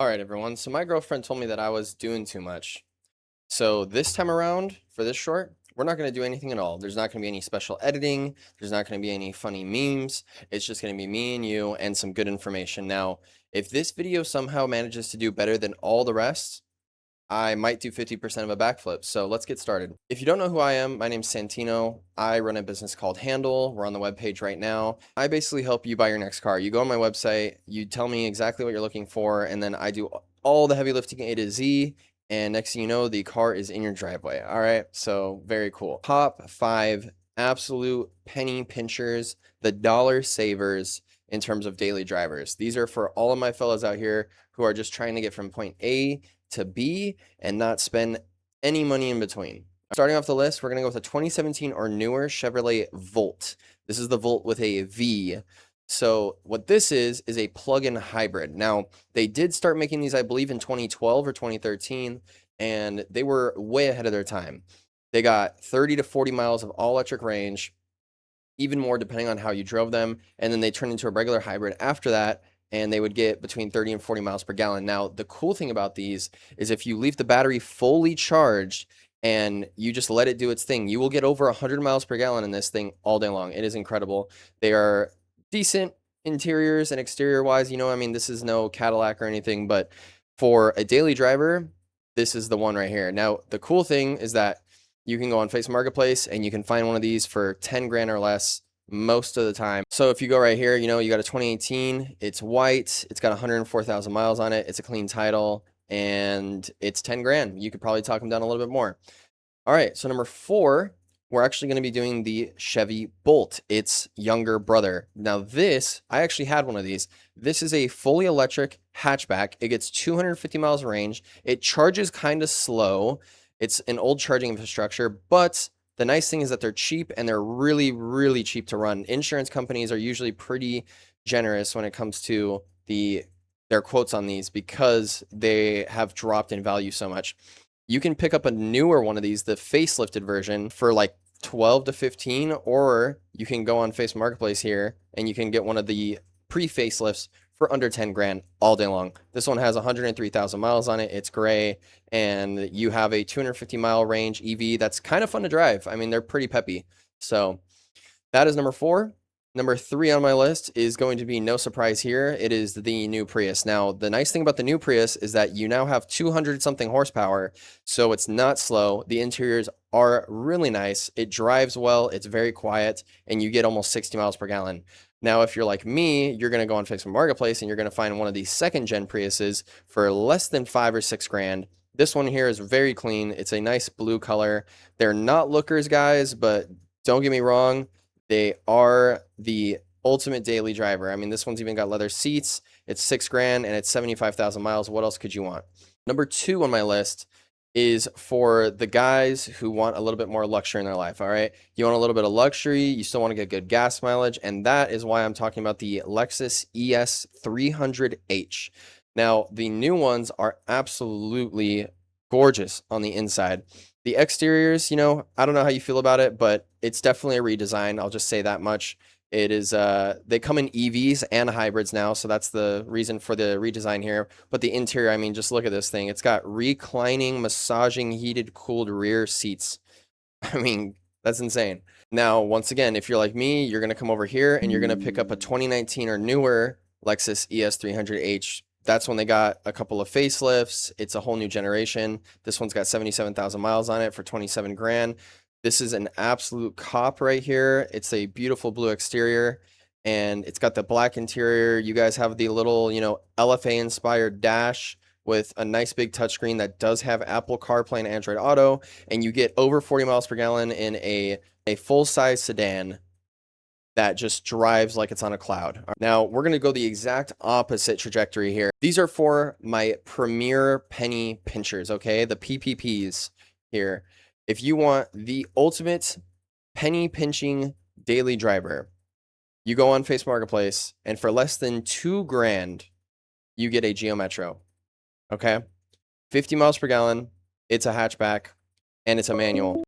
All right, everyone. So my girlfriend told me that I was doing too much. So this time around, for this short, we're not going to do anything at all. There's not going to be any special editing. There's not going to be any funny memes. It's just going to be me and you and some good information. Now, if this video somehow manages to do better than all the rest, I might do 50% of a backflip. So let's get started. If you don't know who I am, my name's Santino. I run a business called Handle. We're on the webpage right now. I basically help you buy your next car. You go on my website, you tell me exactly what you're looking for, and then I do all the heavy lifting A to Z. And next thing you know, the car is in your driveway. All right. So very cool. Top 5 absolute penny pinchers, the dollar savers in terms of daily drivers. These are for all of my fellows out here who are just trying to get from point A to B and not spend any money in between. Starting off the list, we're going to go with a 2017 or newer Chevrolet Volt. This is the Volt with a V. So what this is a plug-in hybrid. Now, they did start making these, I believe, in 2012 or 2013, and they were way ahead of their time. They got 30 to 40 miles of all-electric range, even more depending on how you drove them, and then they turned into a regular hybrid after that, and they would get between 30 and 40 miles per gallon. Now, the cool thing about these is if you leave the battery fully charged and you just let it do its thing, you will get over 100 miles per gallon in this thing all day long. It is incredible. They are decent interiors and exterior wise. I mean, this is no Cadillac or anything, but for a daily driver, this is the one right here. Now, the cool thing is that you can go on Facebook Marketplace and you can find one of these for 10 grand or less most of the time. So if you go right here, you got a 2018, it's white, it's got 104,000 miles on it, it's a clean title, and it's 10 grand. You could probably talk them down a little bit more. All right, so number 4, we're actually going to be doing the Chevy Bolt, its younger brother. Now this, I actually had one of these. This is a fully electric hatchback. It gets 250 miles of range. It charges kind of slow. It's an old charging infrastructure, but the nice thing is that they're cheap and they're really, really cheap to run. Insurance companies are usually pretty generous when it comes to their quotes on these because they have dropped in value so much. You can pick up a newer one of these, the facelifted version, for like 12 to 15, or you can go on Facebook Marketplace here and you can get one of the pre-facelifts for under 10 grand all day long. This one has 103,000 miles on it. It's gray, and you have a 250 mile range EV that's kind of fun to drive. I mean, they're pretty peppy. So that is number 4. Number 3 on my list is going to be no surprise here. It is the new Prius. Now, the nice thing about the new Prius is that you now have 200 something horsepower, so it's not slow. The interiors are really nice. It drives well, it's very quiet, and you get almost 60 miles per gallon. Now, if you're like me, you're going to go on Facebook Marketplace and you're going to find one of these second gen Priuses for less than 5 or 6 grand. This one here is very clean. It's a nice blue color. They're not lookers, guys, but don't get me wrong. They are the ultimate daily driver. I mean, this one's even got leather seats. It's 6 grand and it's 75,000 miles. What else could you want? Number 2 on my list is for the guys who want a little bit more luxury in their life. All right. You want a little bit of luxury. You still want to get good gas mileage. And that is why I'm talking about the Lexus ES 300H. Now, the new ones are absolutely gorgeous on the inside. The exteriors, I don't know how you feel about it, but it's definitely a redesign. I'll just say that much. It is, they come in EVs and hybrids now, so that's the reason for the redesign here. But the interior, I mean, just look at this thing. It's got reclining, massaging, heated, cooled rear seats. I mean, that's insane. Now, once again, if you're like me, you're going to come over here and you're going to pick up a 2019 or newer Lexus ES300H. That's when they got a couple of facelifts. It's a whole new generation. This one's got 77,000 miles on it for 27 grand. This is an absolute cop right here. It's a beautiful blue exterior and it's got the black interior. You guys have the little, LFA inspired dash with a nice big touchscreen that does have Apple CarPlay and Android Auto, and you get over 40 miles per gallon in a full-size sedan that just drives like it's on a cloud. Now, we're going to go the exact opposite trajectory here. These are for my premier penny pinchers, okay? The PPPs here. If you want the ultimate penny pinching daily driver, you go on Facebook Marketplace, and for less than 2 grand, you get a Geo Metro, okay? 50 miles per gallon, it's a hatchback, and it's a manual.